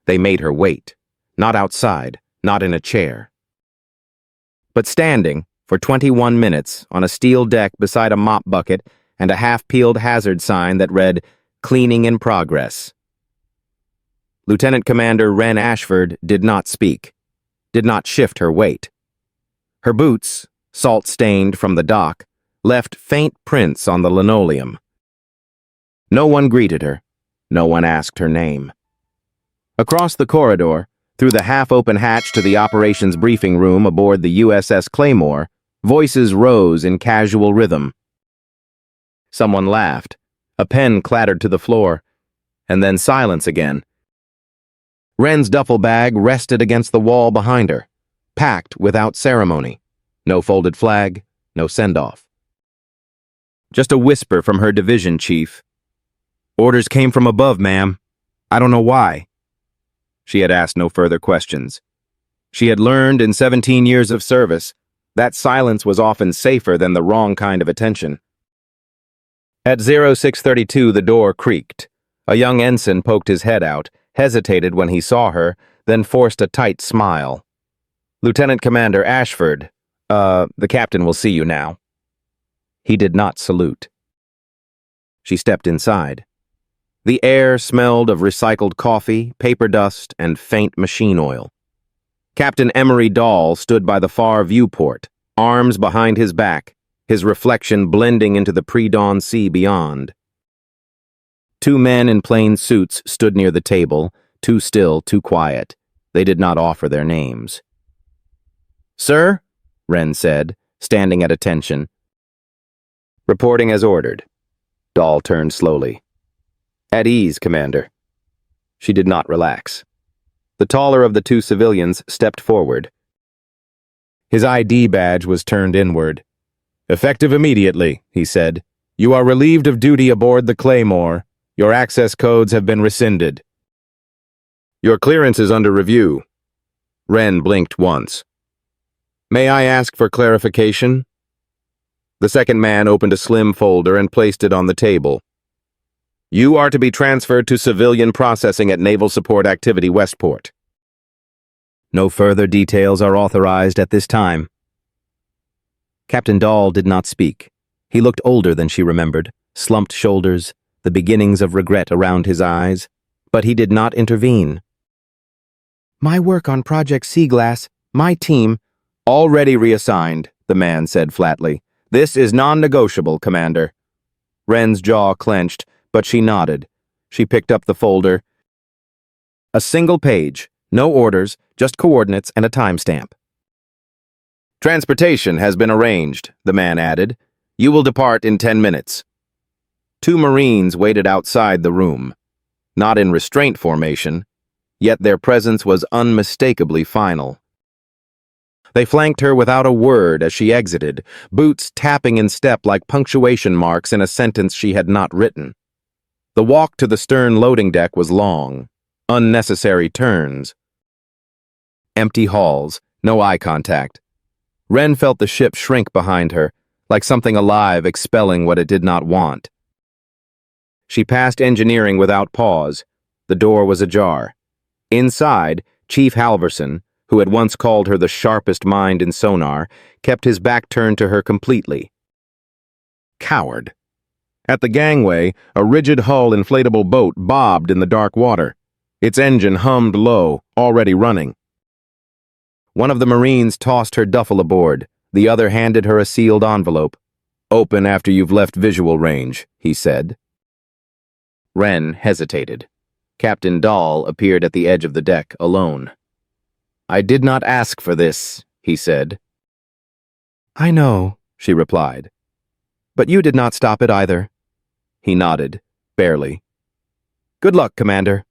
They made her wait, not outside, not in a chair, but standing for 21 minutes on a steel deck beside a mop bucket and a half-peeled hazard sign that read, "Cleaning in Progress." Lieutenant Commander Wren Ashford did not speak, did not shift her weight. Her boots, salt-stained from the dock, left faint prints on the linoleum. No one greeted her. No one asked her name. Across the corridor, through the half-open hatch to the operations briefing room aboard the USS Claymore, voices rose in casual rhythm. Someone laughed. A pen clattered to the floor, and then silence again. Wren's duffel bag rested against the wall behind her, packed without ceremony. No folded flag, no send-off. Just a whisper from her division chief. "Orders came from above, ma'am. I don't know why." She had asked no further questions. She had learned in 17 years of service that silence was often safer than the wrong kind of attention. At 0632, the door creaked. A young ensign poked his head out, hesitated when he saw her, then forced a tight smile. "Lieutenant Commander Ashford, the captain will see you now." He did not salute. She stepped inside. The air smelled of recycled coffee, paper dust, and faint machine oil. Captain Emery Dahl stood by the far viewport, arms behind his back, his reflection blending into the pre-dawn sea beyond. Two men in plain suits stood near the table, too still, too quiet. They did not offer their names. "Sir?" Wren said, standing at attention. "Reporting as ordered." Dahl turned slowly. "At ease, Commander." She did not relax. The taller of the two civilians stepped forward. His ID badge was turned inward. "Effective immediately," he said. "You are relieved of duty aboard the Claymore. Your access codes have been rescinded." "Your clearance is under review." Wren blinked once. "May I ask for clarification?" The second man opened a slim folder and placed it on the table. "You are to be transferred to civilian processing at Naval Support Activity Westport." "No further details are authorized at this time." Captain Dahl did not speak. He looked older than she remembered, slumped shoulders, the beginnings of regret around his eyes, but he did not intervene. "My work on Project Seaglass, my team—" "Already reassigned," the man said flatly. "This is non-negotiable, Commander." Wren's jaw clenched, but she nodded. She picked up the folder. A single page, no orders, just coordinates and a timestamp. "Transportation has been arranged," the man added. "You will depart in 10 minutes." Two Marines waited outside the room, not in restraint formation, yet their presence was unmistakably final. They flanked her without a word as she exited, boots tapping in step like punctuation marks in a sentence she had not written. The walk to the stern loading deck was long, unnecessary turns. Empty halls, no eye contact. Wren felt the ship shrink behind her, like something alive expelling what it did not want. She passed engineering without pause. The door was ajar. Inside, Chief Halverson, who had once called her the sharpest mind in sonar, kept his back turned to her completely. Coward. At the gangway, a rigid-hull inflatable boat bobbed in the dark water. Its engine hummed low, already running. One of the Marines tossed her duffel aboard. The other handed her a sealed envelope. "Open after you've left visual range," he said. Wren hesitated. Captain Dahl appeared at the edge of the deck, alone. "I did not ask for this," he said. "I know," she replied. "But you did not stop it either." He nodded, barely. "Good luck, Commander."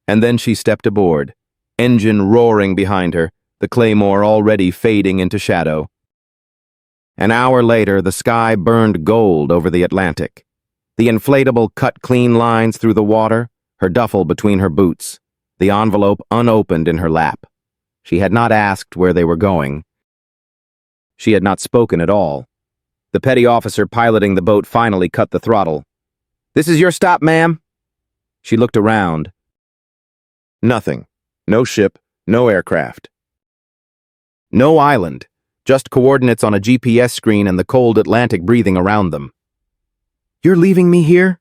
And then she stepped aboard, engine roaring behind her, the Claymore already fading into shadow. An hour later, the sky burned gold over the Atlantic. The inflatable cut clean lines through the water, her duffel between her boots, the envelope unopened in her lap. She had not asked where they were going. She had not spoken at all. The petty officer piloting the boat finally cut the throttle. "This is your stop, ma'am." She looked around. Nothing. No ship, no aircraft. No island, just coordinates on a GPS screen and the cold Atlantic breathing around them. You're leaving me here?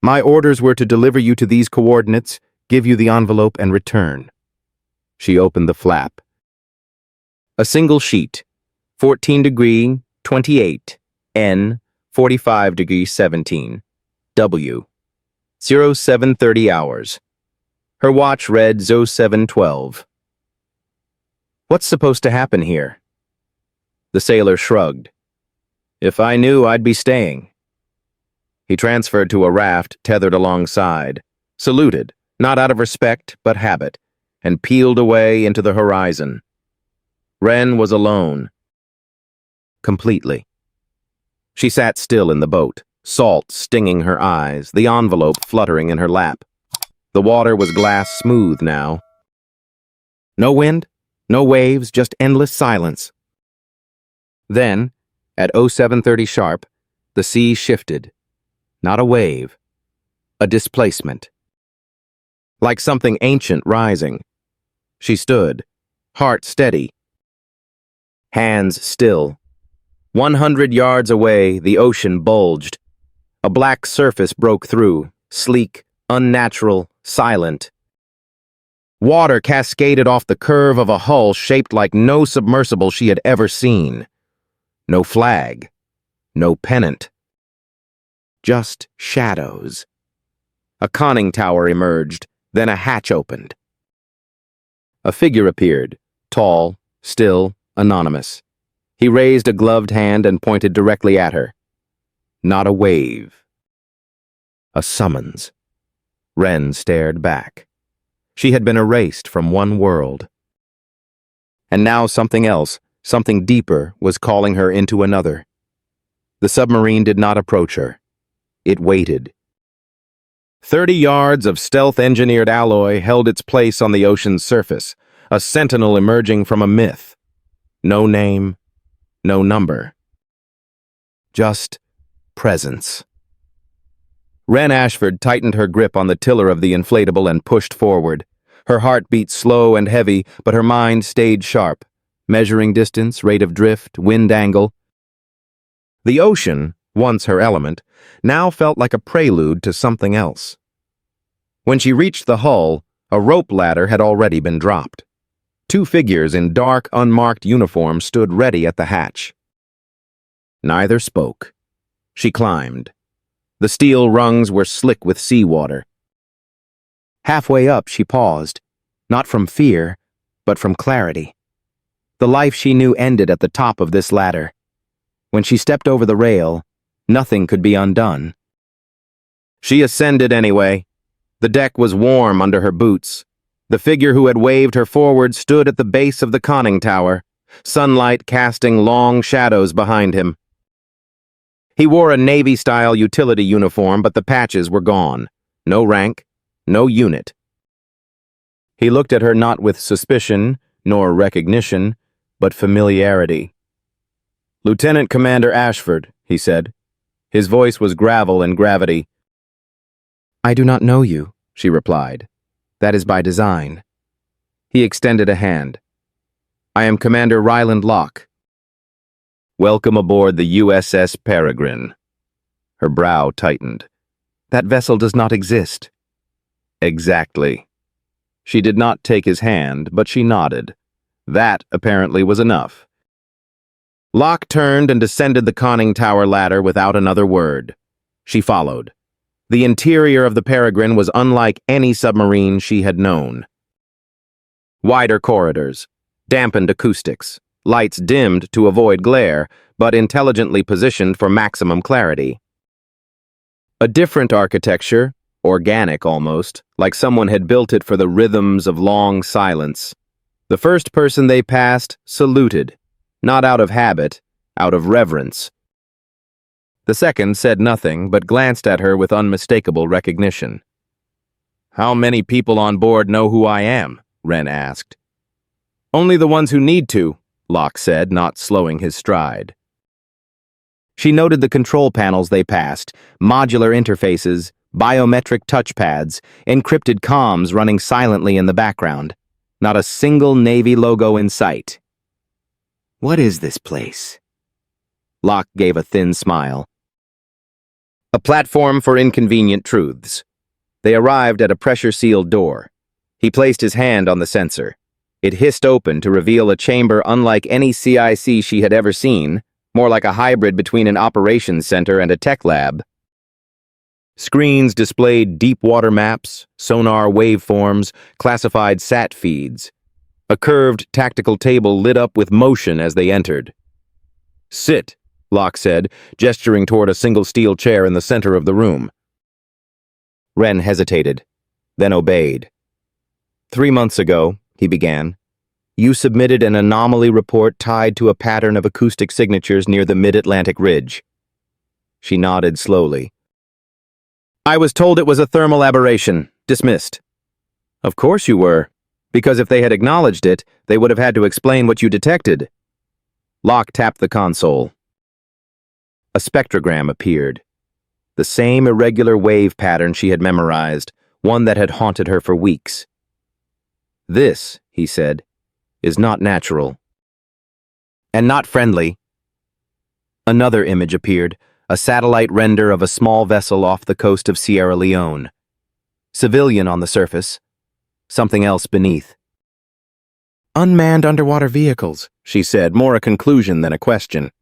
My orders were to deliver you to these coordinates, give you the envelope, and return. She opened the flap. A single sheet, 14° 28, N, 45° 17, W, 0730 hours. Her watch read 0712. What's supposed to happen here? The sailor shrugged. If I knew, I'd be staying. He transferred to a raft tethered alongside, saluted, not out of respect but habit, and peeled away into the horizon. Wren was alone. Completely. She sat still in the boat, salt stinging her eyes, the envelope fluttering in her lap. The water was glass smooth now. No wind, no waves, just endless silence. Then, at 0730 sharp, the sea shifted. Not a wave, a displacement. Like something ancient rising. She stood, heart steady. Hands still. 100 yards away, the ocean bulged. A black surface broke through, sleek, unnatural, silent. Water cascaded off the curve of a hull shaped like no submersible she had ever seen. No flag. No pennant. Just shadows. A conning tower emerged, then a hatch opened. A figure appeared, tall, still, anonymous. He raised a gloved hand and pointed directly at her. Not a wave. A summons. Wren stared back. She had been erased from one world. And now something else, something deeper, was calling her into another. The submarine did not approach her. It waited. 30 yards of stealth-engineered alloy held its place on the ocean's surface, a sentinel emerging from a myth. No name, no number. Just presence. Wren Ashford tightened her grip on the tiller of the inflatable and pushed forward. Her heart beat slow and heavy, but her mind stayed sharp, measuring distance, rate of drift, wind angle. The ocean, once her element, now felt like a prelude to something else. When she reached the hull, a rope ladder had already been dropped. 2 figures in dark, unmarked uniforms stood ready at the hatch. Neither spoke. She climbed. The steel rungs were slick with seawater. Halfway up, she paused, not from fear, but from clarity. The life she knew ended at the top of this ladder. When she stepped over the rail, nothing could be undone. She ascended anyway. The deck was warm under her boots. The figure who had waved her forward stood at the base of the conning tower, sunlight casting long shadows behind him. He wore a Navy-style utility uniform, but the patches were gone. No rank, no unit. He looked at her not with suspicion, nor recognition, but familiarity. "Lieutenant Commander Ashford," he said. His voice was gravel and gravity. "I do not know you," she replied. "That is by design." He extended a hand. "I am Commander Ryland Locke." "Welcome aboard the USS Peragrin." Her brow tightened. "That vessel does not exist." "Exactly." She did not take his hand, but she nodded. That, apparently, was enough. Locke turned and descended the conning tower ladder without another word. She followed. The interior of the Peragrin was unlike any submarine she had known. Wider corridors, dampened acoustics, lights dimmed to avoid glare, but intelligently positioned for maximum clarity. A different architecture, organic almost, like someone had built it for the rhythms of long silence. The first person they passed saluted, not out of habit, out of reverence. The second said nothing, but glanced at her with unmistakable recognition. "How many people on board know who I am?" Wren asked. "Only the ones who need to," Locke said, not slowing his stride. She noted the control panels they passed, modular interfaces, biometric touchpads, encrypted comms running silently in the background. Not a single Navy logo in sight. "What is this place?" Locke gave a thin smile. "A platform for inconvenient truths." They arrived at a pressure-sealed door. He placed his hand on the sensor. It hissed open to reveal a chamber unlike any CIC she had ever seen, more like a hybrid between an operations center and a tech lab. Screens displayed deep water maps, sonar waveforms, classified sat feeds. A curved tactical table lit up with motion as they entered. "Sit," Locke said, gesturing toward a single steel chair in the center of the room. Wren hesitated, then obeyed. "3 months ago," he began, "you submitted an anomaly report tied to a pattern of acoustic signatures near the mid-Atlantic ridge." She nodded slowly. "I was told it was a thermal aberration. Dismissed." "Of course you were, because if they had acknowledged it, they would have had to explain what you detected." Locke tapped the console. A spectrogram appeared. The same irregular wave pattern she had memorized, one that had haunted her for weeks. "This," he said, "is not natural. And not friendly." Another image appeared, a satellite render of a small vessel off the coast of Sierra Leone. Civilian on the surface, something else beneath. "Unmanned underwater vehicles," she said, more a conclusion than a question.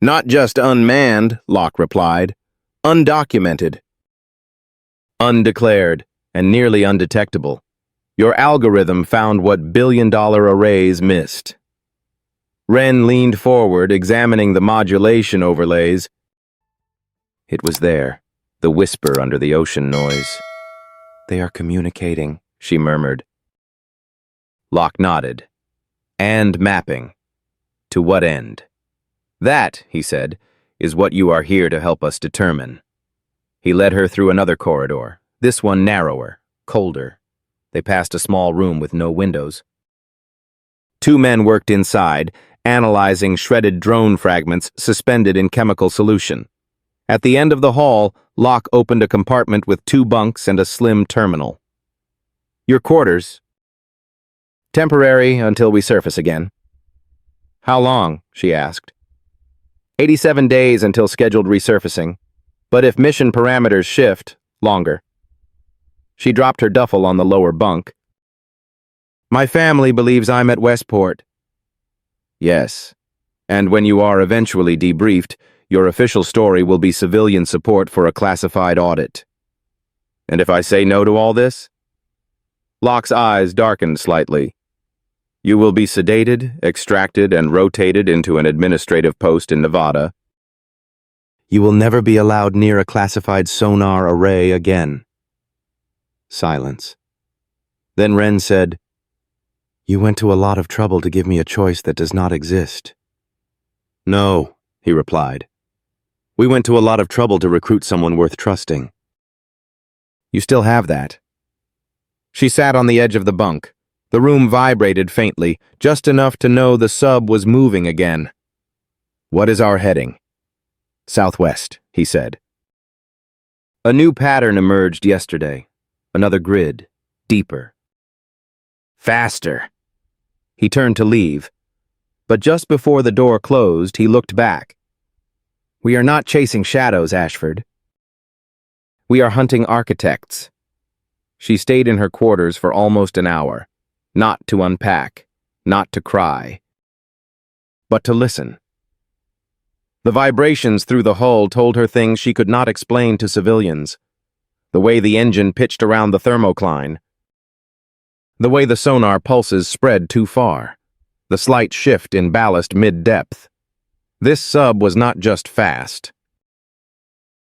"Not just unmanned," Locke replied. "Undocumented. Undeclared, and nearly undetectable. Your algorithm found what billion-dollar arrays missed." Wren leaned forward, examining the modulation overlays. It was there, the whisper under the ocean noise. "They are communicating," she murmured. Locke nodded. "And mapping. To what end?" "That," he said, "is what you are here to help us determine." He led her through another corridor, this one narrower, colder. They passed a small room with no windows. 2 men worked inside, analyzing shredded drone fragments suspended in chemical solution. At the end of the hall, Locke opened a compartment with 2 bunks and a slim terminal. "Your quarters." "Temporary until we surface again." "How long?" she asked. 87 days until scheduled resurfacing, but if mission parameters shift, longer." She dropped her duffel on the lower bunk. "My family believes I'm at Westport." "Yes, and when you are eventually debriefed, your official story will be civilian support for a classified audit." "And if I say no to all this?" Locke's eyes darkened slightly. "You will be sedated, extracted, and rotated into an administrative post in Nevada. You will never be allowed near a classified sonar array again." Silence. Then Wren said, "You went to a lot of trouble to give me a choice that does not exist." "No," he replied. "We went to a lot of trouble to recruit someone worth trusting." "You still have that." She sat on the edge of the bunk. The room vibrated faintly, just enough to know the sub was moving again. "What is our heading?" "Southwest," he said. A new pattern emerged yesterday. Another grid, deeper. "Faster." He turned to leave, but just before the door closed, he looked back. "We are not chasing shadows, Ashford. We are hunting architects." She stayed in her quarters for almost an hour, not to unpack, not to cry, but to listen. The vibrations through the hull told her things she could not explain to civilians. The way the engine pitched around the thermocline. The way the sonar pulses spread too far. The slight shift in ballast mid-depth. This sub was not just fast.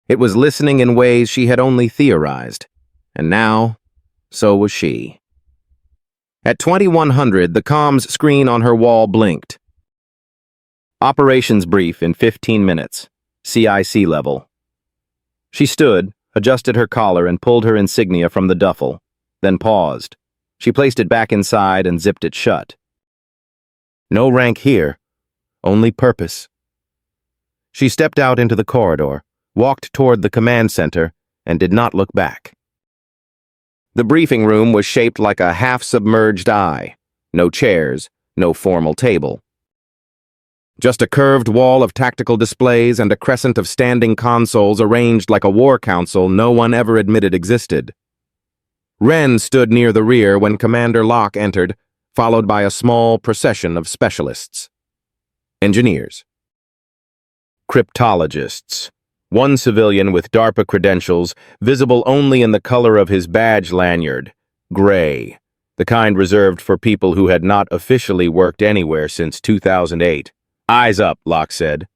It was listening in ways she had only theorized. And now, so was she. At 2100, the comms screen on her wall blinked. "Operations brief in 15 minutes. CIC level." She stood, adjusted her collar, and pulled her insignia from the duffel, then paused. She placed it back inside and zipped it shut. "No rank here, only purpose." She stepped out into the corridor, walked toward the command center, and did not look back. The briefing room was shaped like a half-submerged eye. No chairs, no formal table. Just a curved wall of tactical displays and a crescent of standing consoles arranged like a war council no one ever admitted existed. Wren stood near the rear when Commander Locke entered, followed by a small procession of specialists. Engineers. Cryptologists. One civilian with DARPA credentials, visible only in the color of his badge lanyard, gray, the kind reserved for people who had not officially worked anywhere since 2008. "Eyes up," Locke said.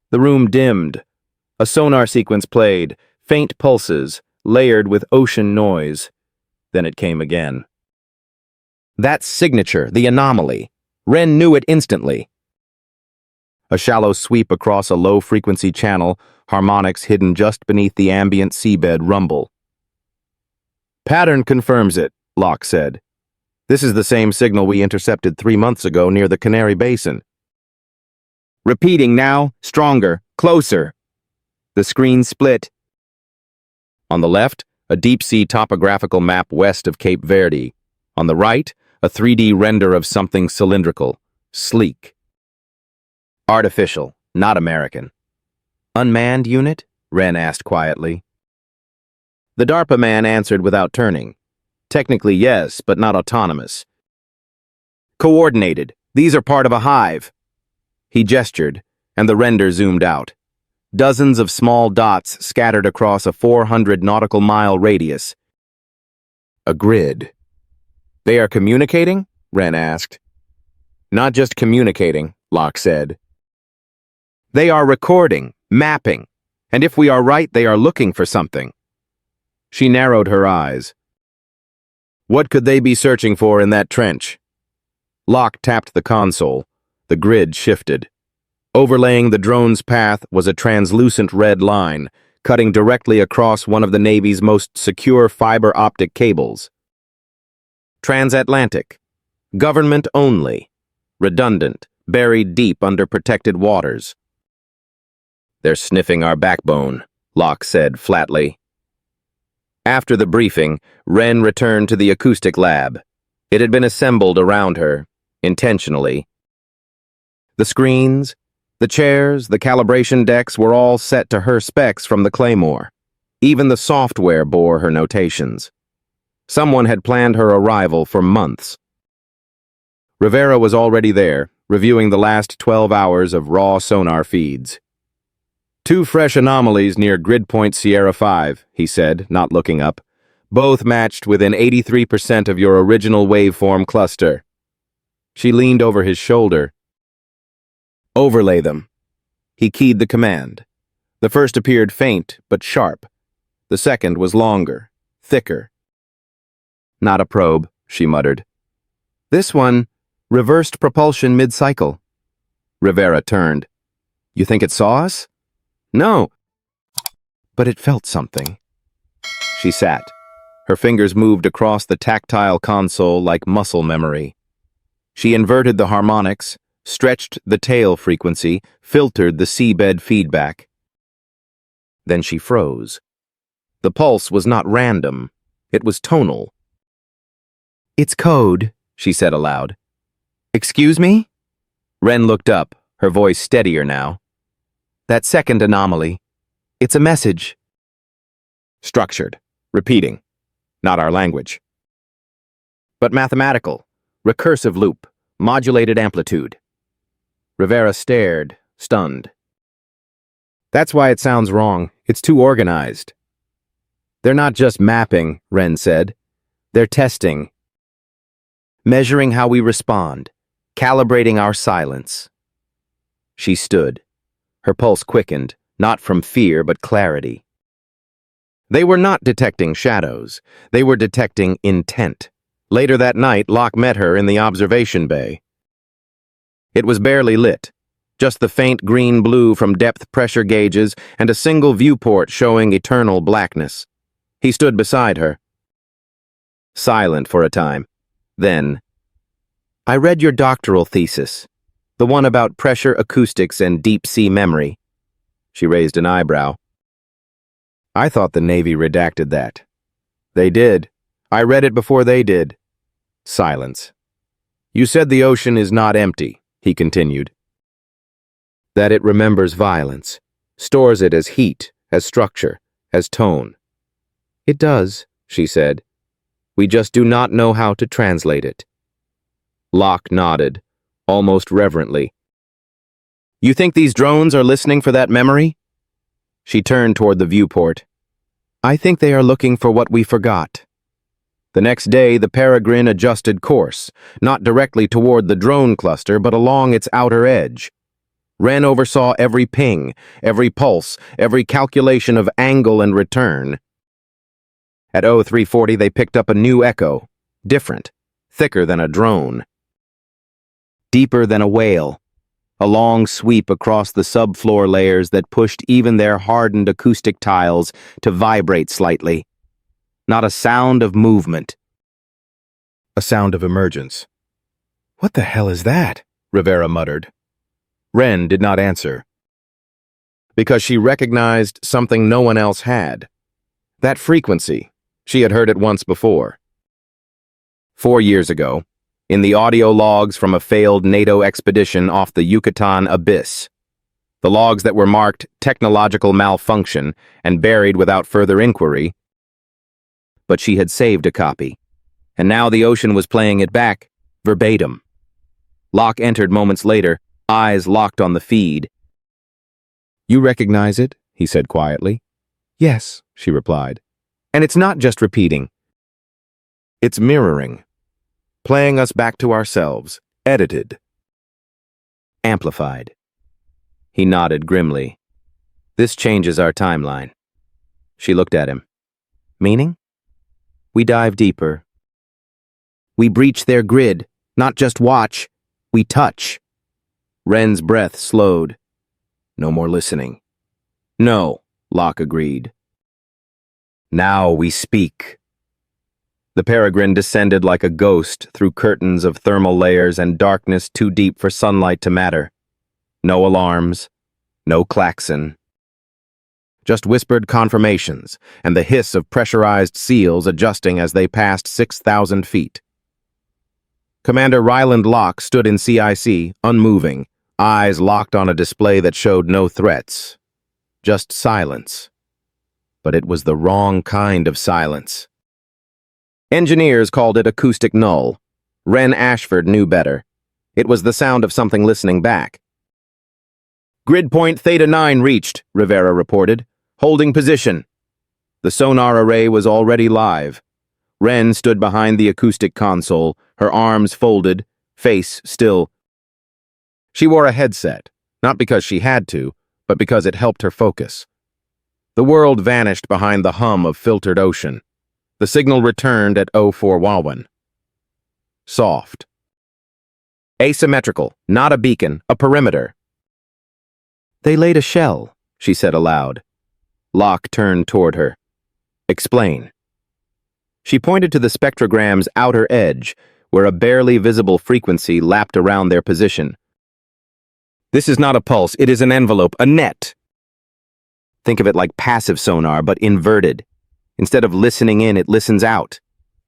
The room dimmed. A sonar sequence played, faint pulses, layered with ocean noise. Then it came again. That signature, the anomaly. Wren knew it instantly. A shallow sweep across a low-frequency channel, harmonics hidden just beneath the ambient seabed rumble. "Pattern confirms it," Locke said. "This is the same signal we intercepted 3 months ago near the Canary Basin." "Repeating now, stronger, closer." The screen split. On the left, a deep-sea topographical map west of Cape Verde. On the right, a 3D render of something cylindrical, sleek. Artificial, not American. "Unmanned unit?" Wren asked quietly. The DARPA man answered without turning. "Technically, yes, but not autonomous. Coordinated. These are part of a hive." He gestured, and the render zoomed out. Dozens of small dots scattered across a 400 nautical mile radius. A grid. "They are communicating?" Wren asked. "Not just communicating," Locke said. "They are recording, mapping, and if we are right, they are looking for something." She narrowed her eyes. "What could they be searching for in that trench?" Locke tapped the console. The grid shifted. Overlaying the drone's path was a translucent red line, cutting directly across one of the Navy's most secure fiber optic cables. Transatlantic. Government only. Redundant, buried deep under protected waters. "They're sniffing our backbone," Locke said flatly. After the briefing, Wren returned to the acoustic lab. It had been assembled around her, intentionally. The screens, the chairs, the calibration decks were all set to her specs from the Claymore. Even the software bore her notations. Someone had planned her arrival for months. Rivera was already there, reviewing the last 12 hours of raw sonar feeds. "Two fresh anomalies near grid point Sierra 5, he said, not looking up. "Both matched within 83% of your original waveform cluster." She leaned over his shoulder. "Overlay them." He keyed the command. The first appeared faint but sharp. The second was longer, thicker. "Not a probe," she muttered. "This one, reversed propulsion mid-cycle." Rivera turned. "You think it saw us?" "No." "But it felt something." She sat. Her fingers moved across the tactile console like muscle memory. She inverted the harmonics, stretched the tail frequency, filtered the seabed feedback. Then she froze. The pulse was not random. It was tonal. "It's code," she said aloud. "Excuse me?" Wren looked up, her voice steadier now. "That second anomaly. It's a message." Structured, repeating. Not our language. But mathematical, recursive loop, modulated amplitude. Rivera stared, stunned. "That's why it sounds wrong. It's too organized." "They're not just mapping," Wren said. "They're testing. Measuring how we respond, calibrating our silence." She stood. Her pulse quickened, not from fear but clarity. They were not detecting shadows. They were detecting intent. Later that night, Locke met her in the observation bay. It was barely lit, just the faint green-blue from depth pressure gauges and a single viewport showing eternal blackness. He stood beside her. Silent for a time. Then, "I read your doctoral thesis, the one about pressure acoustics and deep-sea memory." She raised an eyebrow. I thought the Navy redacted that. They did. I read it before they did. Silence. You said the ocean is not empty, he continued. That it remembers violence, stores it as heat, as structure, as tone. It does, she said. We just do not know how to translate it. Locke nodded, almost reverently. You think these drones are listening for that memory? She turned toward the viewport. I think they are looking for what we forgot. The next day, the Peragrin adjusted course, not directly toward the drone cluster, but along its outer edge. Wren oversaw every ping, every pulse, every calculation of angle and return. At 0340, they picked up a new echo, different, thicker than a drone. Deeper than a whale, a long sweep across the subfloor layers that pushed even their hardened acoustic tiles to vibrate slightly. Not a sound of movement. A sound of emergence. What the hell is that? Rivera muttered. Wren did not answer. Because she recognized something no one else had. That frequency. She had heard it once before. 4 years ago, in the audio logs from a failed NATO expedition off the Yucatan Abyss. The logs that were marked technological malfunction and buried without further inquiry. But she had saved a copy, and now the ocean was playing it back, verbatim. Locke entered moments later, eyes locked on the feed. You recognize it? He said quietly. Yes, she replied. And it's not just repeating. It's mirroring. Playing us back to ourselves, edited. Amplified. He nodded grimly. This changes our timeline. She looked at him. Meaning? We dive deeper. We breach their grid, not just watch, we touch. Wren's breath slowed. No more listening. No, Locke agreed. Now we speak. The Peragrin descended like a ghost through curtains of thermal layers and darkness too deep for sunlight to matter. No alarms, no klaxon. Just whispered confirmations and the hiss of pressurized seals adjusting as they passed 6,000 feet. Commander Ryland Locke stood in CIC, unmoving, eyes locked on a display that showed no threats. Just silence. But it was the wrong kind of silence. Engineers called it acoustic null. Wren Ashford knew better. It was the sound of something listening back. Grid point Theta 9 reached, Rivera reported. Holding position. The sonar array was already live. Wren stood behind the acoustic console, her arms folded, face still. She wore a headset, not because she had to, but because it helped her focus. The world vanished behind the hum of filtered ocean. The signal returned at 0411. Soft. Asymmetrical, not a beacon, a perimeter. They laid a shell, she said aloud. Locke turned toward her. Explain. She pointed to the spectrogram's outer edge, where a barely visible frequency lapped around their position. This is not a pulse, it is an envelope, a net. Think of it like passive sonar, but inverted. Instead of listening in, it listens out,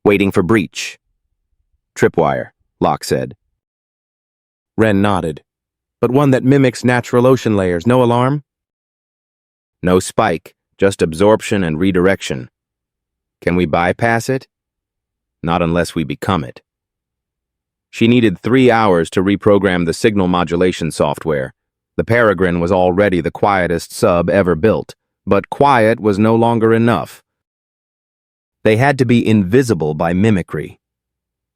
waiting for breach. Tripwire, Locke said. Wren nodded. But one that mimics natural ocean layers, no alarm? No spike, just absorption and redirection. Can we bypass it? Not unless we become it. She needed 3 hours to reprogram the signal modulation software. The Peragrin was already the quietest sub ever built, but quiet was no longer enough. They had to be invisible by mimicry.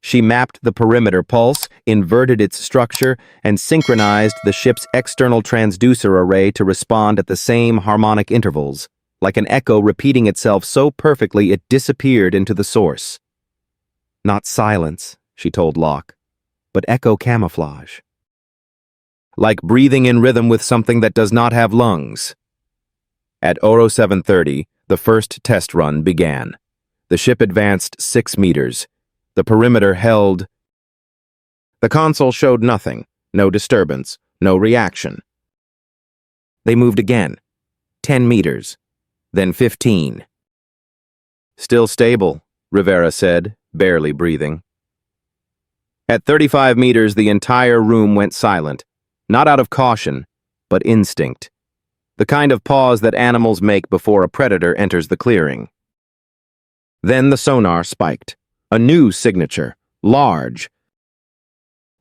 She mapped the perimeter pulse, inverted its structure, and synchronized the ship's external transducer array to respond at the same harmonic intervals, like an echo repeating itself so perfectly it disappeared into the source. Not silence, she told Locke, but echo camouflage. Like breathing in rhythm with something that does not have lungs. At 0730, the first test run began. The ship advanced 6 meters. The perimeter held. The console showed nothing, no disturbance, no reaction. They moved again, 10 meters. then 15. Still stable, Rivera said, barely breathing. At 35 meters, the entire room went silent, not out of caution, but instinct. The kind of pause that animals make before a predator enters the clearing. Then the sonar spiked. A new signature, large.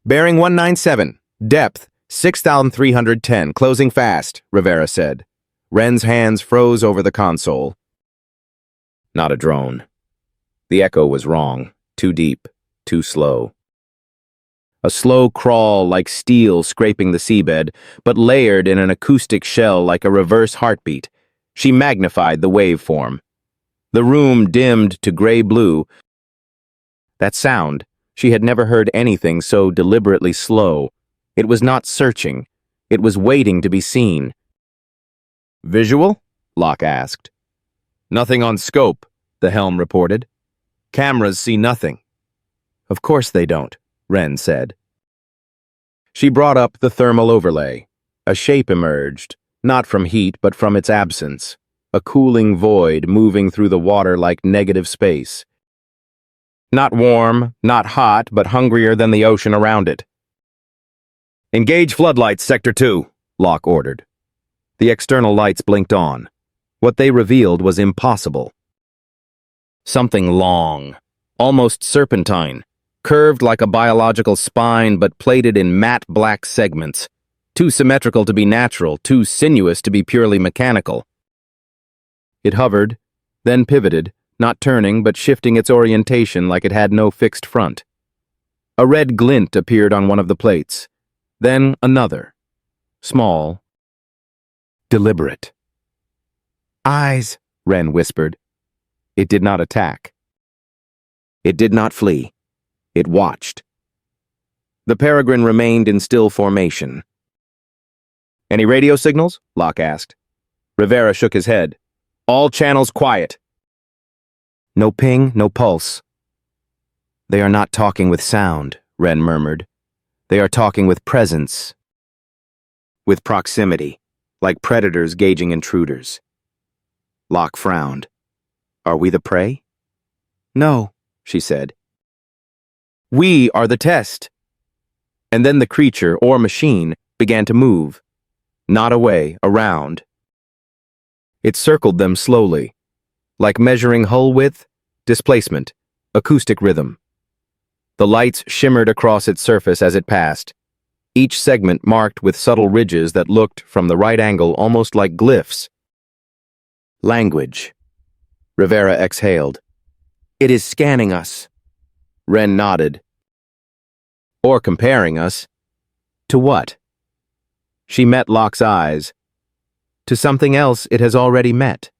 Bearing 197, depth 6,310, closing fast, Rivera said. Wren's hands froze over the console. Not a drone. The echo was wrong, too deep, too slow. A slow crawl like steel scraping the seabed, but layered in an acoustic shell like a reverse heartbeat. She magnified the waveform. The room dimmed to gray-blue. That sound, she had never heard anything so deliberately slow. It was not searching. It was waiting to be seen. Visual? Locke asked. Nothing on scope, the helm reported. Cameras see nothing. Of course they don't, Wren said. She brought up the thermal overlay. A shape emerged, not from heat but from its absence. A cooling void moving through the water like negative space. Not warm, not hot, but hungrier than the ocean around it. Engage floodlights, Sector 2, Locke ordered. The external lights blinked on. What they revealed was impossible. Something long, almost serpentine, curved like a biological spine but plated in matte black segments, too symmetrical to be natural, too sinuous to be purely mechanical. It hovered, then pivoted, not turning but shifting its orientation like it had no fixed front. A red glint appeared on one of the plates, then another, small, deliberate. Eyes, Wren whispered. It did not attack. It did not flee. It watched. The Peragrin remained in still formation. Any radio signals? Locke asked. Rivera shook his head. All channels quiet. No ping, no pulse. They are not talking with sound, Wren murmured. They are talking with presence. With proximity, like predators gauging intruders. Locke frowned. Are we the prey? No, she said. We are the test. And then the creature, or machine, began to move. Not away, around. It circled them slowly, like measuring hull width, displacement, acoustic rhythm. The lights shimmered across its surface as it passed, each segment marked with subtle ridges that looked, from the right angle, almost like glyphs. Language. Rivera exhaled. It is scanning us. Wren nodded. Or comparing us. To what? She met Locke's eyes. To something else it has already met.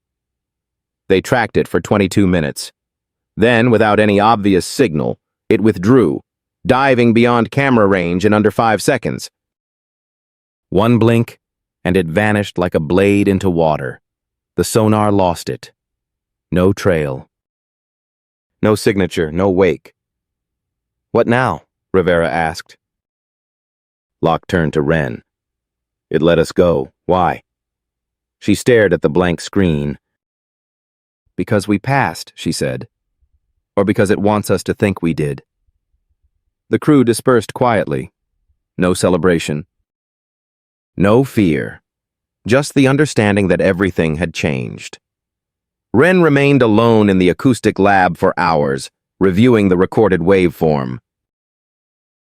They tracked it for 22 minutes. Then, without any obvious signal, it withdrew, diving beyond camera range in under 5 seconds. One blink, and it vanished like a blade into water. The sonar lost it. No trail. No signature, no wake. What now? Rivera asked. Locke turned to Wren. It let us go. Why? She stared at the blank screen. Because we passed, she said. Or because it wants us to think we did. The crew dispersed quietly. No celebration. No fear. Just the understanding that everything had changed. Wren remained alone in the acoustic lab for hours, reviewing the recorded waveform.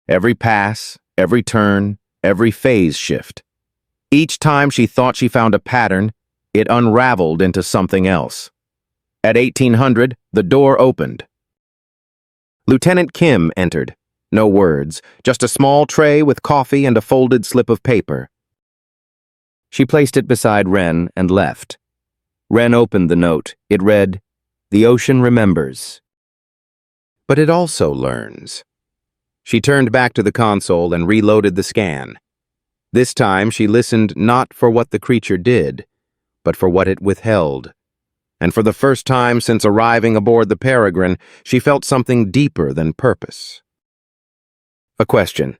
Every pass, every turn, every phase shift. Each time she thought she found a pattern, it unraveled into something else. At 1800, the door opened. Lieutenant Kim entered. No words, just a small tray with coffee and a folded slip of paper. She placed it beside Wren and left. Wren opened the note. It read, "The ocean remembers. But it also learns." She turned back to the console and reloaded the scan. This time she listened not for what the creature did, but for what it withheld. And for the first time since arriving aboard the Peragrin, she felt something deeper than purpose. A question.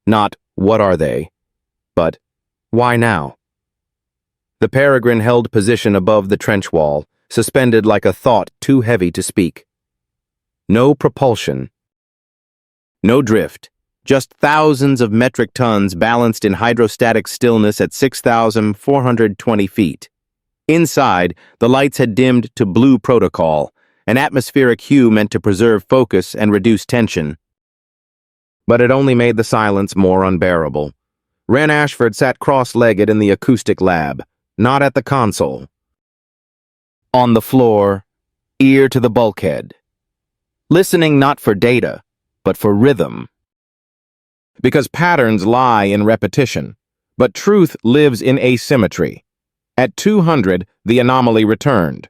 Not, what are they? But, why now? The Peragrin held position above the trench wall, suspended like a thought too heavy to speak. No propulsion. No drift. Just thousands of metric tons balanced in hydrostatic stillness at 6,420 feet. Inside, the lights had dimmed to blue protocol, an atmospheric hue meant to preserve focus and reduce tension. But it only made the silence more unbearable. Wren Ashford sat cross-legged in the acoustic lab, not at the console. On the floor, ear to the bulkhead. Listening not for data, but for rhythm. Because patterns lie in repetition, but truth lives in asymmetry. At 200, the anomaly returned.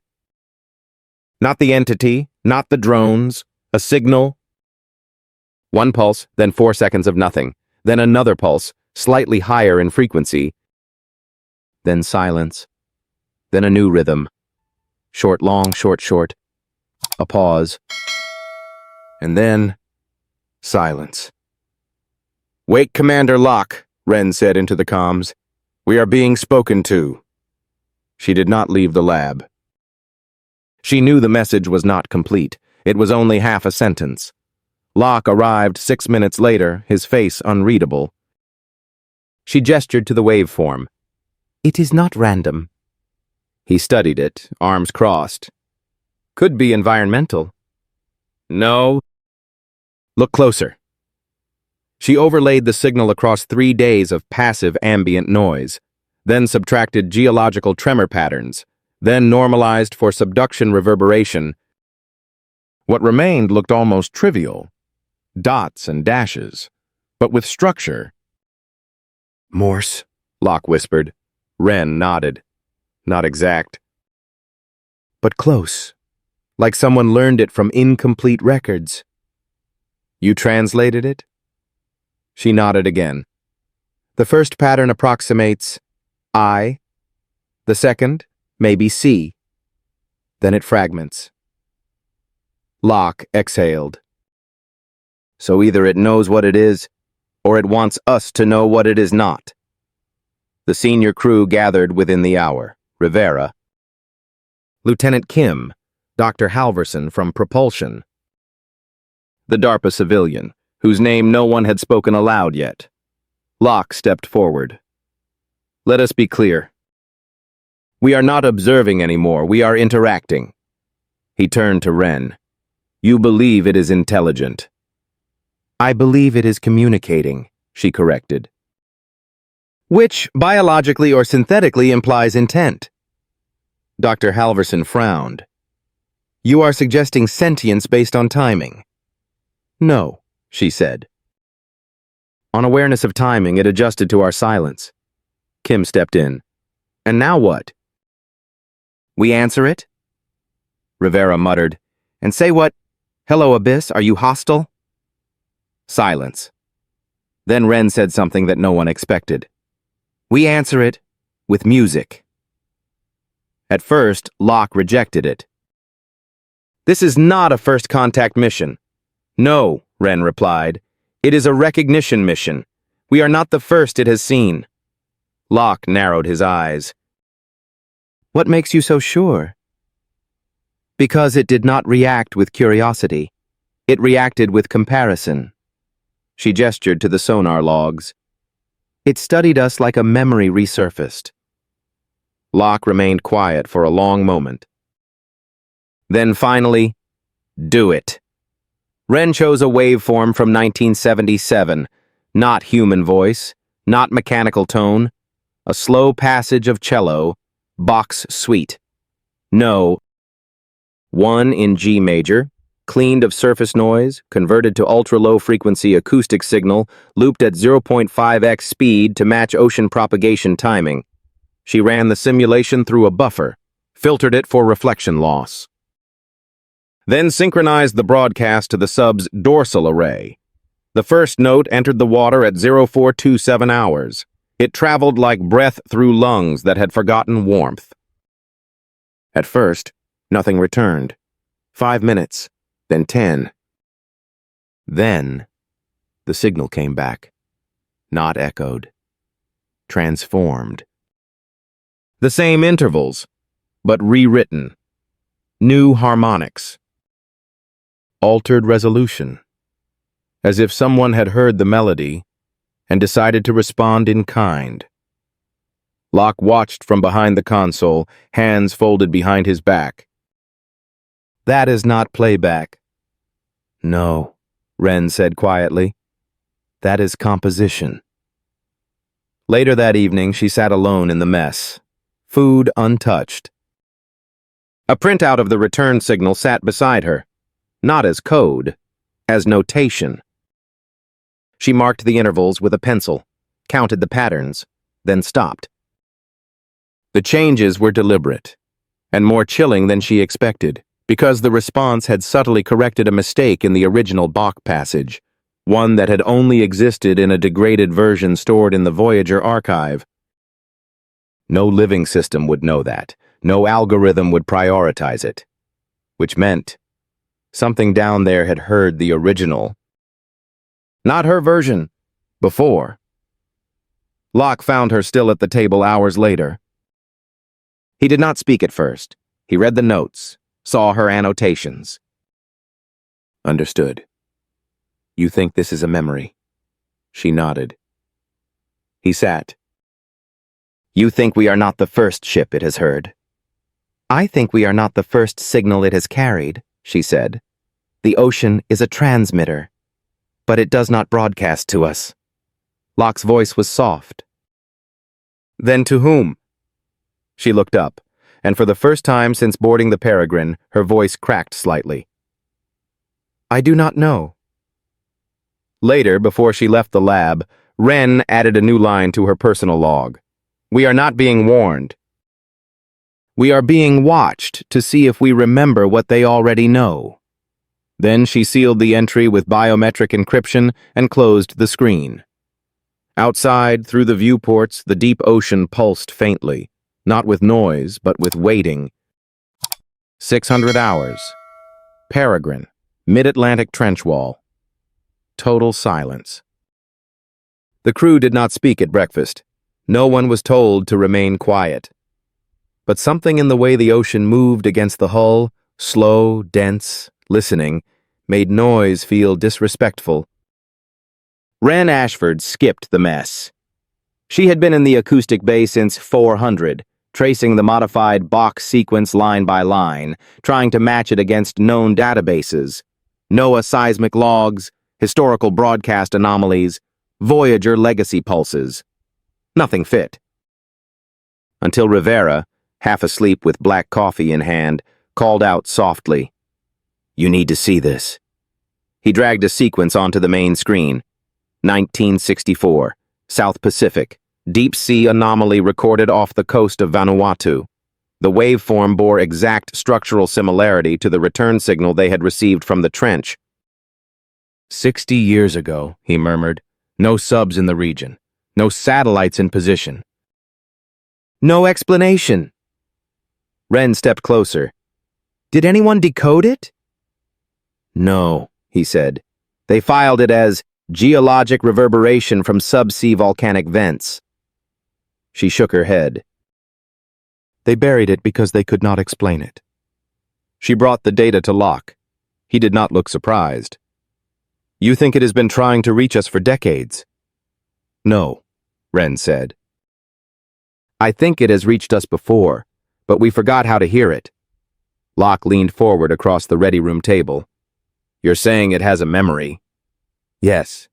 Not the entity, not the drones, a signal. One pulse, then 4 seconds of nothing, then another pulse, slightly higher in frequency, then silence, then a new rhythm. Short, long, short, short. A pause. And then silence. "Wake Commander Locke," Wren said into the comms. "We are being spoken to." She did not leave the lab. She knew the message was not complete. It was only half a sentence. Locke arrived 6 minutes later, his face unreadable. She gestured to the waveform. "It is not random." He studied it, arms crossed. "Could be environmental." "No." "Look closer." She overlaid the signal across 3 days of passive ambient noise, then subtracted geological tremor patterns, then normalized for subduction reverberation. What remained looked almost trivial. Dots and dashes, but with structure. "Morse," Locke whispered. Wren nodded. Not exact. But close, like someone learned it from incomplete records. "You translated it?" She nodded again. "The first pattern approximates I. The second, maybe C. Then it fragments." Locke exhaled. "So either it knows what it is, or it wants us to know what it is not." The senior crew gathered within the hour. Rivera, Lieutenant Kim, Dr. Halverson from Propulsion, the DARPA civilian, whose name no one had spoken aloud yet. Locke stepped forward. "Let us be clear. We are not observing anymore, we are interacting." He turned to Wren. "You believe it is intelligent." "I believe it is communicating," she corrected. "Which, biologically or synthetically, implies intent." Dr. Halverson frowned. "You are suggesting sentience based on timing." "No," she said. On awareness of timing, it adjusted to our silence. Kim stepped in. "And now what?" "We answer it?" Rivera muttered. "And say what? Hello, Abyss, are you hostile?" Silence. Then Wren said something that no one expected. "We answer it with music." At first, Locke rejected it. "This is not a first contact mission." "No," Wren replied. "It is a recognition mission. We are not the first it has seen." Locke narrowed his eyes. "What makes you so sure?" "Because it did not react with curiosity. It reacted with comparison." She gestured to the sonar logs. "It studied us like a memory resurfaced." Locke remained quiet for a long moment. Then finally, "Do it." Wren chose a waveform from 1977, not human voice, not mechanical tone, a slow passage of cello, Bach's suite. No. 1 in G major, cleaned of surface noise, converted to ultra-low frequency acoustic signal, looped at 0.5x speed to match ocean propagation timing. She ran the simulation through a buffer, filtered it for reflection loss. Then synchronized the broadcast to the sub's dorsal array. The first note entered the water at 0427 hours. It traveled like breath through lungs that had forgotten warmth. At first, nothing returned. 5 minutes, then 10. Then, the signal came back. Not echoed. Transformed. The same intervals, but rewritten. New harmonics. Altered resolution. As if someone had heard the melody and decided to respond in kind. Locke watched from behind the console, hands folded behind his back. That is not playback. No, Wren said quietly. That is composition. Later that evening, she sat alone in the mess, food untouched. A printout of the return signal sat beside her, not as code, as notation. She marked the intervals with a pencil, counted the patterns, then stopped. The changes were deliberate, and more chilling than she expected, because the response had subtly corrected a mistake in the original Bach passage, one that had only existed in a degraded version stored in the Voyager archive. No living system would know that. No algorithm would prioritize it. Which meant something down there had heard the original. Not her version. Before. Locke found her still at the table hours later. He did not speak at first. He read the notes, saw her annotations. Understood. You think this is a memory? She nodded. He sat. You think we are not the first ship it has heard? I think we are not the first signal it has carried, she said. The ocean is a transmitter, but it does not broadcast to us. Locke's voice was soft. Then to whom? She looked up, and for the first time since boarding the Peragrin, her voice cracked slightly. I do not know. Later, before she left the lab, Wren added a new line to her personal log. We are not being warned. We are being watched to see if we remember what they already know. Then she sealed the entry with biometric encryption and closed the screen. Outside, through the viewports, the deep ocean pulsed faintly, not with noise, but with waiting. 600 hours. Peragrin, mid-Atlantic trench wall. Total silence. The crew did not speak at breakfast. No one was told to remain quiet. But something in the way the ocean moved against the hull, slow, dense, listening, made noise feel disrespectful. Wren Ashford skipped the mess. She had been in the acoustic bay since 400, tracing the modified Bach sequence line by line, trying to match it against known databases. NOAA seismic logs, historical broadcast anomalies, Voyager legacy pulses. Nothing fit. Until Rivera, half asleep with black coffee in hand, called out softly. You need to see this. He dragged a sequence onto the main screen. 1964, South Pacific, deep sea anomaly recorded off the coast of Vanuatu. The waveform bore exact structural similarity to the return signal they had received from the trench. 60 years ago, he murmured. No subs in the region. No satellites in position. No explanation. Wren stepped closer. Did anyone decode it? No, he said. They filed it as geologic reverberation from subsea volcanic vents. She shook her head. They buried it because they could not explain it. She brought the data to Locke. He did not look surprised. You think it has been trying to reach us for decades? No, Wren said. I think it has reached us before, but we forgot how to hear it. Locke leaned forward across the ready room table. You're saying it has a memory? Yes.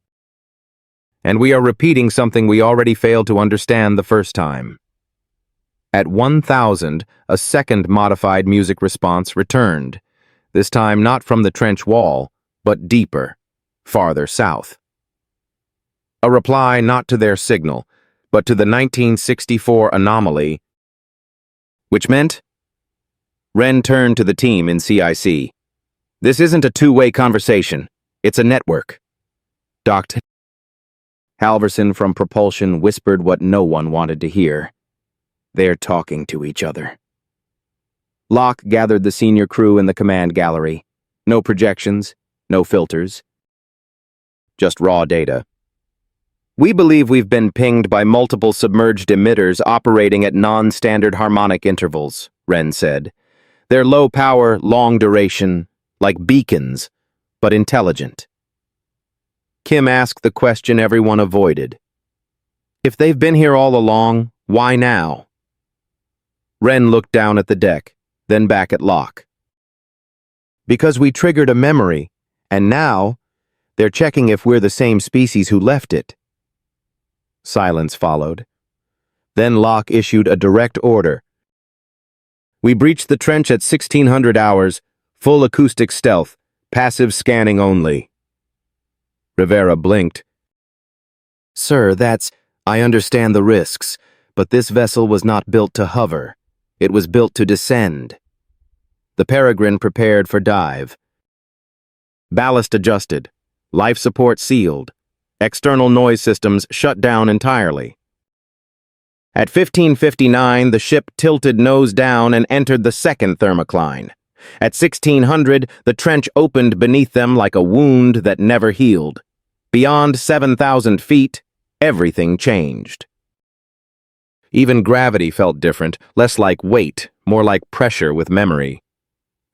And we are repeating something we already failed to understand the first time. At 1000, a second modified music response returned, this time not from the trench wall, but deeper, farther south. A reply not to their signal, but to the 1964 anomaly, which meant? Wren turned to the team in CIC. This isn't a two-way conversation. It's a network. Dr. Halverson from Propulsion whispered what no one wanted to hear. They're talking to each other. Locke gathered the senior crew in the command gallery. No projections, no filters. Just raw data. We believe we've been pinged by multiple submerged emitters operating at non-standard harmonic intervals, Wren said. They're low power, long duration, like beacons, but intelligent. Kim asked the question everyone avoided. If they've been here all along, why now? Wren looked down at the deck, then back at Locke. Because we triggered a memory, and now they're checking if we're the same species who left it. Silence followed. Then Locke issued a direct order. We breached the trench at 1600 hours, full acoustic stealth, passive scanning only. Rivera blinked. Sir, I understand the risks, but this vessel was not built to hover. It was built to descend. The Peragrin prepared for dive. Ballast adjusted. Life support sealed. External noise systems shut down entirely. At 1559, the ship tilted nose down and entered the second thermocline. At 1600, the trench opened beneath them like a wound that never healed. Beyond 7,000 feet, everything changed. Even gravity felt different, less like weight, more like pressure with memory.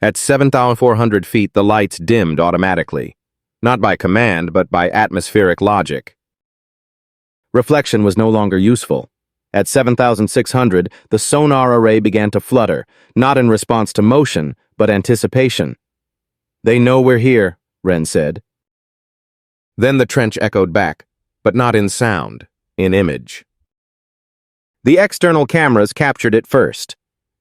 At 7,400 feet, the lights dimmed automatically. Not by command, but by atmospheric logic. Reflection was no longer useful. At 7,600, the sonar array began to flutter, not in response to motion, but anticipation. They know we're here, Wren said. Then the trench echoed back, but not in sound, in image. The external cameras captured it first.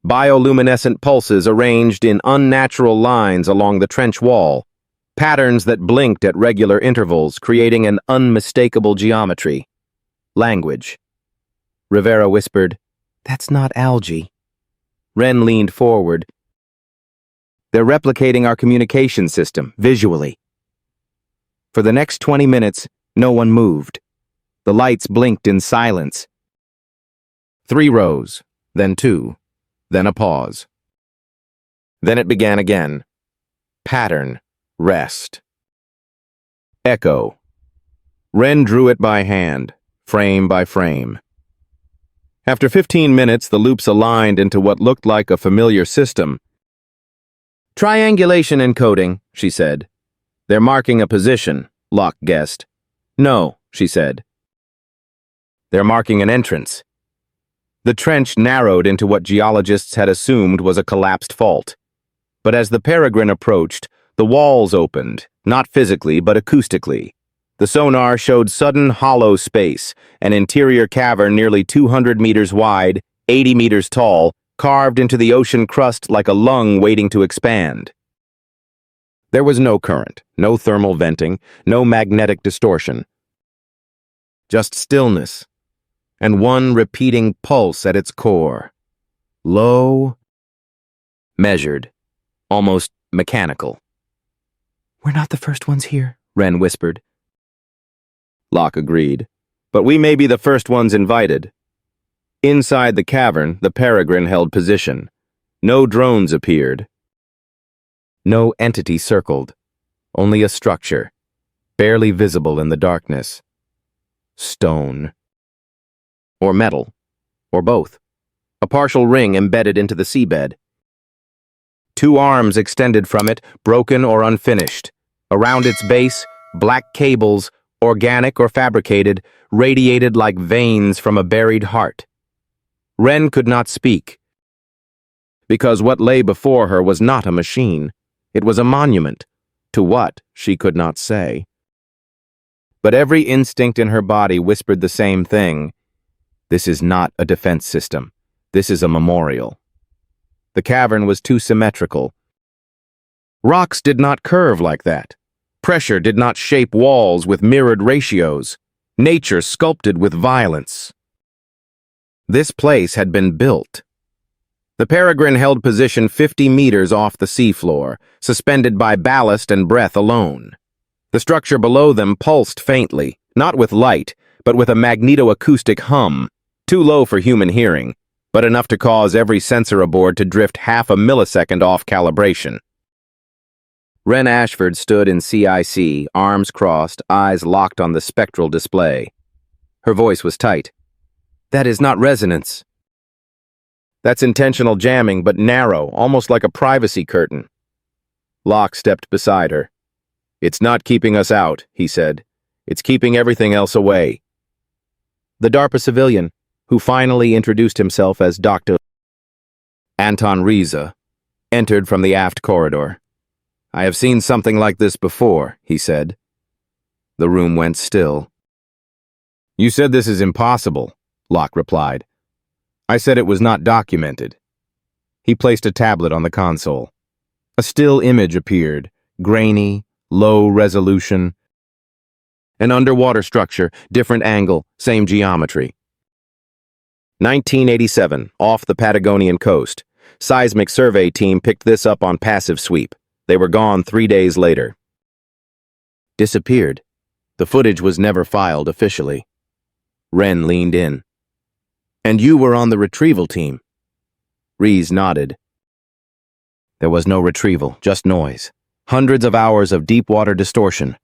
Bioluminescent pulses arranged in unnatural lines along the trench wall, patterns that blinked at regular intervals, creating an unmistakable geometry. Language. Rivera whispered, "That's not algae." Wren leaned forward. "They're replicating our communication system, visually." For the next 20 minutes, no one moved. The lights blinked in silence. 3 rows, then 2, then a pause. Then it began again. Pattern. Rest. Echo. Wren drew it by hand, frame by frame. After 15 minutes, the loops aligned into what looked like a familiar system. "Triangulation encoding," she said. "They're marking a position," Locke guessed. "No," she said. "They're marking an entrance." The trench narrowed into what geologists had assumed was a collapsed fault. But as the Peragrin approached, the walls opened, not physically but acoustically. The sonar showed sudden hollow space, an interior cavern nearly 200 meters wide, 80 meters tall, carved into the ocean crust like a lung waiting to expand. There was no current, no thermal venting, no magnetic distortion. Just stillness, and one repeating pulse at its core. Low, measured, almost mechanical. "We're not the first ones here," Wren whispered. Locke agreed. "But we may be the first ones invited." Inside the cavern, the Peragrin held position. No drones appeared. No entity circled. Only a structure, barely visible in the darkness. Stone. Or metal. Or both. A partial ring embedded into the seabed. 2 arms extended from it, broken or unfinished. Around its base, black cables, organic or fabricated, radiated like veins from a buried heart. Wren could not speak, because what lay before her was not a machine. It was a monument. To what, she could not say. But every instinct in her body whispered the same thing. This is not a defense system. This is a memorial. The cavern was too symmetrical. Rocks did not curve like that. Pressure did not shape walls with mirrored ratios. Nature sculpted with violence. This place had been built. The Peragrin held position 50 meters off the seafloor, suspended by ballast and breath alone. The structure below them pulsed faintly, not with light, but with a magnetoacoustic hum, too low for human hearing, but enough to cause every sensor aboard to drift half a millisecond off calibration. Wren Ashford stood in CIC, arms crossed, eyes locked on the spectral display. Her voice was tight. That is not resonance. That's intentional jamming, but narrow, almost like a privacy curtain. Locke stepped beside her. It's not keeping us out, he said. It's keeping everything else away. The DARPA civilian, who finally introduced himself as Dr. Anton Riza, entered from the aft corridor. I have seen something like this before, he said. The room went still. You said this is impossible, Locke replied. I said it was not documented. He placed a tablet on the console. A still image appeared, grainy, low resolution. An underwater structure, different angle, same geometry. 1987, off the Patagonian coast. Seismic survey team picked this up on passive sweep. They were gone 3 days later. Disappeared. The footage was never filed officially. Wren leaned in. And you were on the retrieval team. Rees nodded. There was no retrieval, just noise. Hundreds of hours of deep water distortion.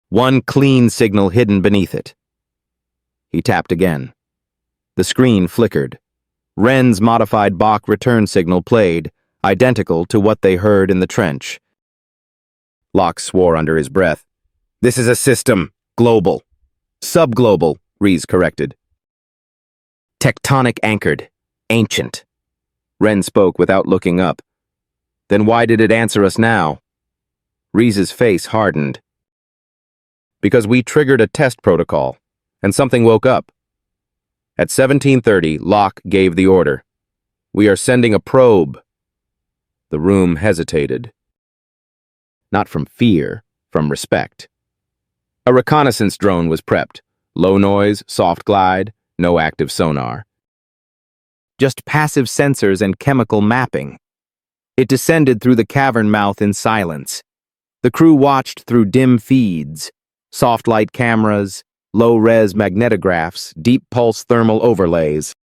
One clean signal hidden beneath it. He tapped again. The screen flickered. Wren's modified Bach return signal played, identical to what they heard in the trench. Locke swore under his breath. This is a system. Global. Subglobal, Rees corrected. Tectonic anchored. Ancient. Wren spoke without looking up. Then why did it answer us now? Rees's face hardened. Because we triggered a test protocol, and something woke up. At 17:30, Locke gave the order. We are sending a probe. The room hesitated. Not from fear, from respect. A reconnaissance drone was prepped. Low noise, soft glide, no active sonar. Just passive sensors and chemical mapping. It descended through the cavern mouth in silence. The crew watched through dim feeds, soft light cameras, low-res magnetographs, deep pulse thermal overlays.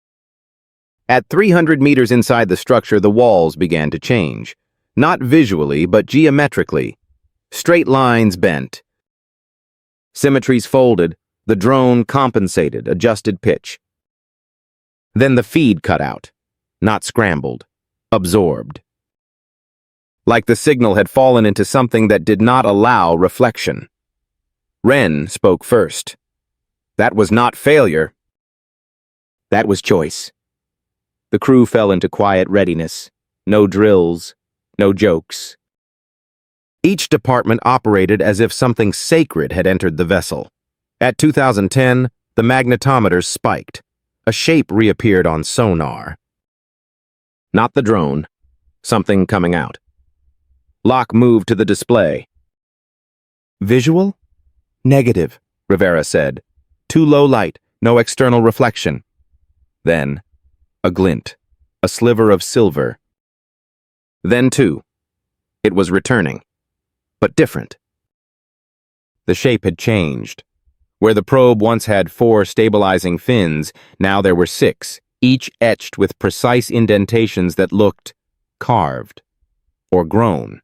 At 300 meters inside the structure, the walls began to change. Not visually, but geometrically. Straight lines bent. Symmetries folded, the drone compensated, adjusted pitch. Then the feed cut out. Not scrambled. Absorbed. Like the signal had fallen into something that did not allow reflection. Wren spoke first. That was not failure. That was choice. The crew fell into quiet readiness. No drills, no jokes. Each department operated as if something sacred had entered the vessel. At 2010, the magnetometers spiked. A shape reappeared on sonar. Not the drone. Something coming out. Locke moved to the display. Visual? Negative, Rivera said. Too low light, no external reflection. Then, a glint, a sliver of silver. Then, too, it was returning, but different. The shape had changed. Where the probe once had 4 stabilizing fins, now there were 6, each etched with precise indentations that looked carved or grown.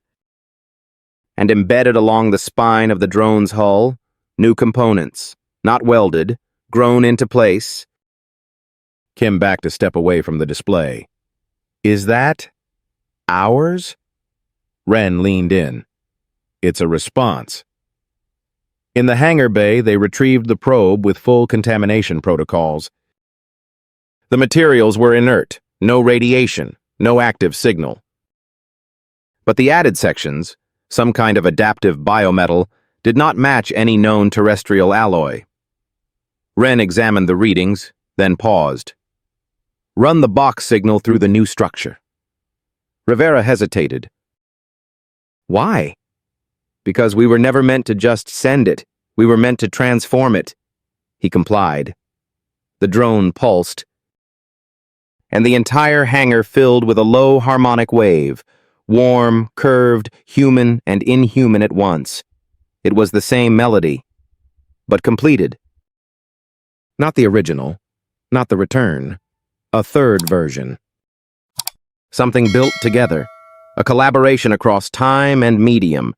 And embedded along the spine of the drone's hull, new components, not welded, grown into place. Kim backed a step away from the display. Is that ours? Wren leaned in. It's a response. In the hangar bay, they retrieved the probe with full contamination protocols. The materials were inert, no radiation, no active signal. But the added sections, some kind of adaptive biometal, did not match any known terrestrial alloy. Wren examined the readings, then paused. Run the box signal through the new structure. Rivera hesitated. Why? Because we were never meant to just send it. We were meant to transform it. He complied. The drone pulsed, and the entire hangar filled with a low harmonic wave, warm, curved, human, and inhuman at once. It was the same melody, but completed. Not the original, not the return, a third version. Something built together, a collaboration across time and medium,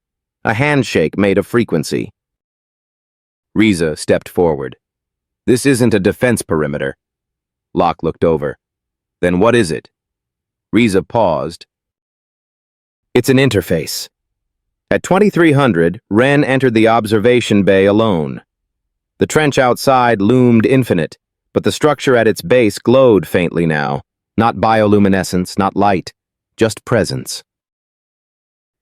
a handshake made of frequency. Riza stepped forward. This isn't a defense perimeter. Locke looked over. Then what is it? Riza paused. It's an interface. At 2300, Wren entered the observation bay alone. The trench outside loomed infinite, but the structure at its base glowed faintly now. Not bioluminescence, not light, just presence.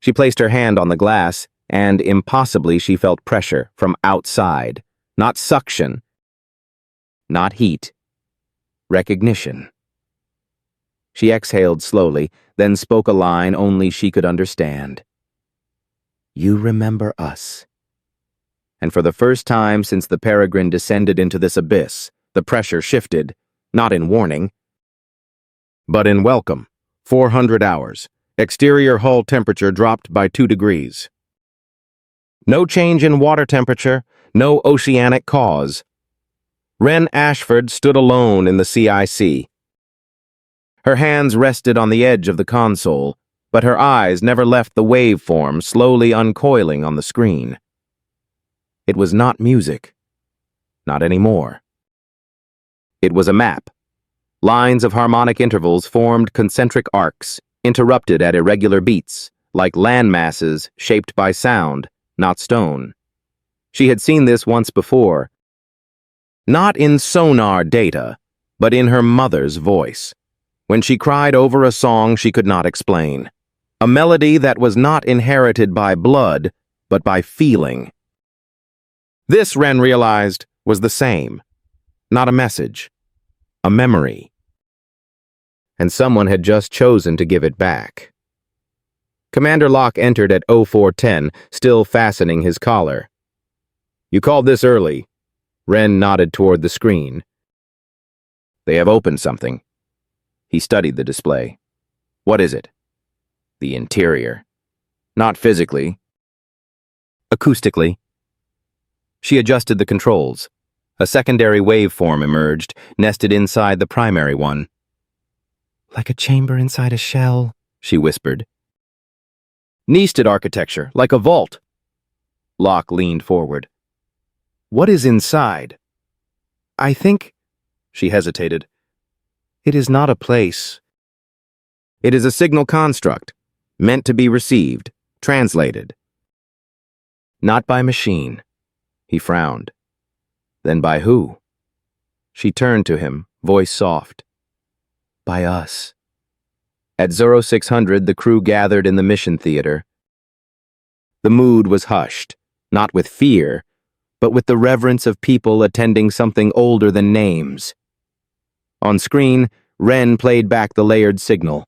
She placed her hand on the glass, and impossibly she felt pressure from outside. Not suction, not heat. Recognition. She exhaled slowly, then spoke a line only she could understand. You remember us. And for the first time since the Peragrin descended into this abyss, the pressure shifted, not in warning, but in welcome. 400 hours. Exterior hull temperature dropped by 2 degrees. No change in water temperature, no oceanic cause. Wren Ashford stood alone in the CIC. Her hands rested on the edge of the console, but her eyes never left the waveform slowly uncoiling on the screen. It was not music. Not anymore. It was a map. Lines of harmonic intervals formed concentric arcs, interrupted at irregular beats, like land masses shaped by sound, not stone. She had seen this once before. Not in sonar data, but in her mother's voice, when she cried over a song she could not explain. A melody that was not inherited by blood, but by feeling. This, Wren realized, was the same. Not a message. A memory. And someone had just chosen to give it back. Commander Locke entered at 0410, still fastening his collar. You called this early. Wren nodded toward the screen. They have opened something. He studied the display. What is it? The interior. Not physically. Acoustically. She adjusted the controls. A secondary waveform emerged, nested inside the primary one. Like a chamber inside a shell, she whispered. Nested architecture, like a vault. Locke leaned forward. What is inside? I think, she hesitated. It is not a place. It is a signal construct, meant to be received, translated. Not by machine. He frowned. Then by who? She turned to him, voice soft. By us. At 0600, the crew gathered in the mission theater. The mood was hushed, not with fear, but with the reverence of people attending something older than names. On screen, Wren played back the layered signal.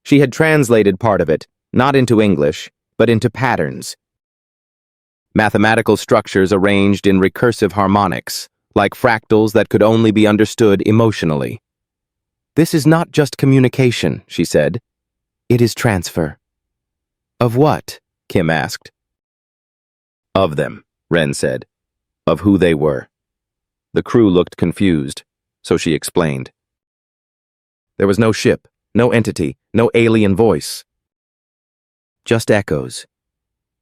She had translated part of it, not into English, but into patterns. Mathematical structures arranged in recursive harmonics, like fractals that could only be understood emotionally. This is not just communication, she said. It is transfer. Of what? Kim asked. Of them, Wren said. Of who they were. The crew looked confused, so she explained. There was no ship, no entity, no alien voice. Just echoes.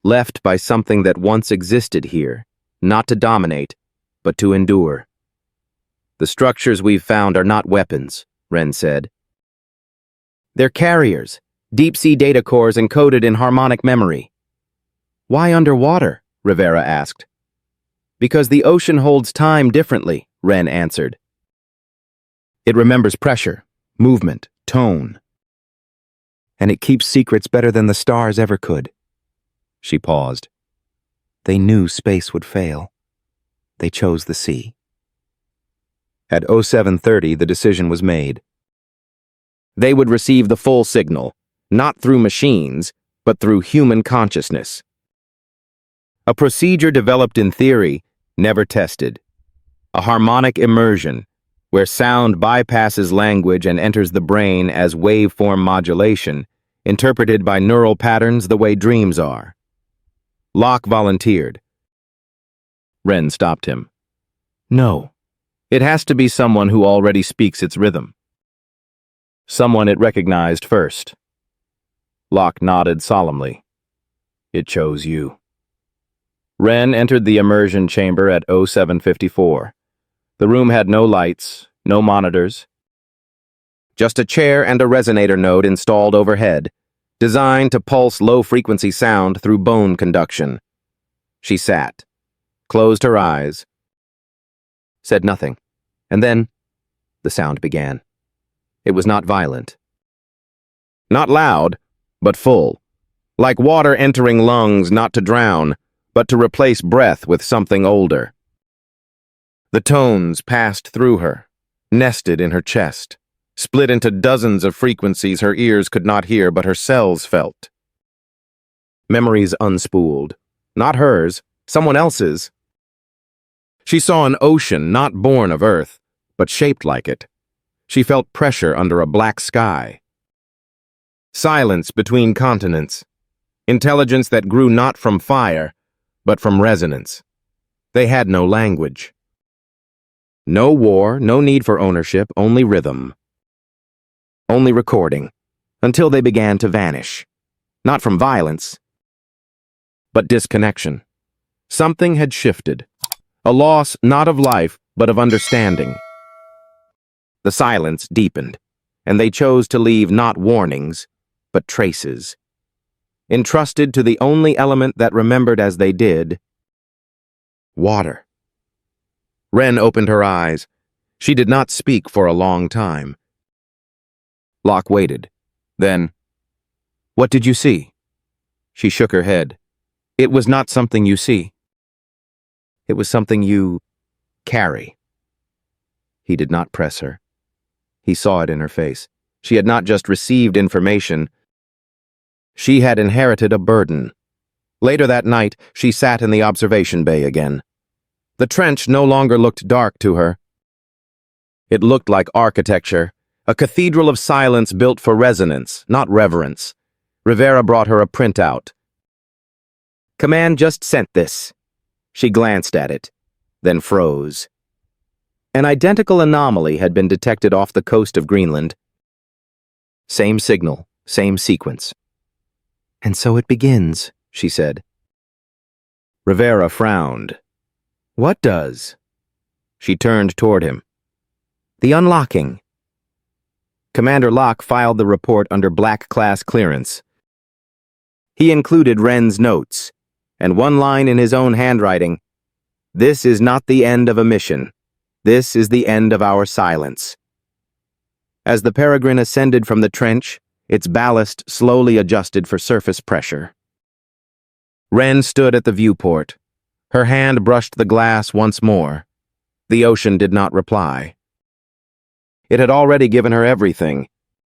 Left by something that once existed here, not to dominate, but to endure. The structures we've found are not weapons, Wren said. They're carriers, deep-sea data cores encoded in harmonic memory. Why underwater? Rivera asked. Because the ocean holds time differently, Wren answered. It remembers pressure, movement, tone. And it keeps secrets better than the stars ever could. She paused. They knew space would fail. They chose the sea. At 0730, the decision was made. They would receive the full signal, not through machines, but through human consciousness. A procedure developed in theory, never tested. A harmonic immersion, where sound bypasses language and enters the brain as waveform modulation, interpreted by neural patterns the way dreams are. Locke volunteered. Wren stopped him. No. It has to be someone who already speaks its rhythm. Someone it recognized first. Locke nodded solemnly. It chose you. Wren entered the immersion chamber at 0754. The room had no lights, no monitors. Just a chair and a resonator node installed overhead, designed to pulse low-frequency sound through bone conduction. She sat, closed her eyes, said nothing, and then the sound began. It was not violent. Not loud, but full, like water entering lungs not to drown, but to replace breath with something older. The tones passed through her, nested in her chest, split into dozens of frequencies her ears could not hear but her cells felt. Memories unspooled. Not hers, someone else's. She saw an ocean not born of Earth, but shaped like it. She felt pressure under a black sky. Silence between continents. Intelligence that grew not from fire, but from resonance. They had no language. No war, no need for ownership, only rhythm. Only recording, until they began to vanish. Not from violence, but disconnection. Something had shifted. A loss not of life, but of understanding. The silence deepened, and they chose to leave not warnings, but traces. Entrusted to the only element that remembered as they did, water. Wren opened her eyes. She did not speak for a long time. Locke waited. Then, "What did you see?" She shook her head. "It was not something you see. It was something you carry." He did not press her. He saw it in her face. She had not just received information. She had inherited a burden. Later that night, she sat in the observation bay again. The trench no longer looked dark to her. It looked like architecture, a cathedral of silence built for resonance, not reverence. Rivera brought her a printout. "Command just sent this." She glanced at it, then froze. An identical anomaly had been detected off the coast of Greenland. Same signal, same sequence. "And so it begins," she said. Rivera frowned. "What does?" She turned toward him. "The unlocking." Commander Locke filed the report under Black Class clearance. He included Wren's notes, and one line in his own handwriting. "This is not the end of a mission. This is the end of our silence." As the Peragrin ascended from the trench, its ballast slowly adjusted for surface pressure. Wren stood at the viewport. Her hand brushed the glass once more. The ocean did not reply. It had already given her everything,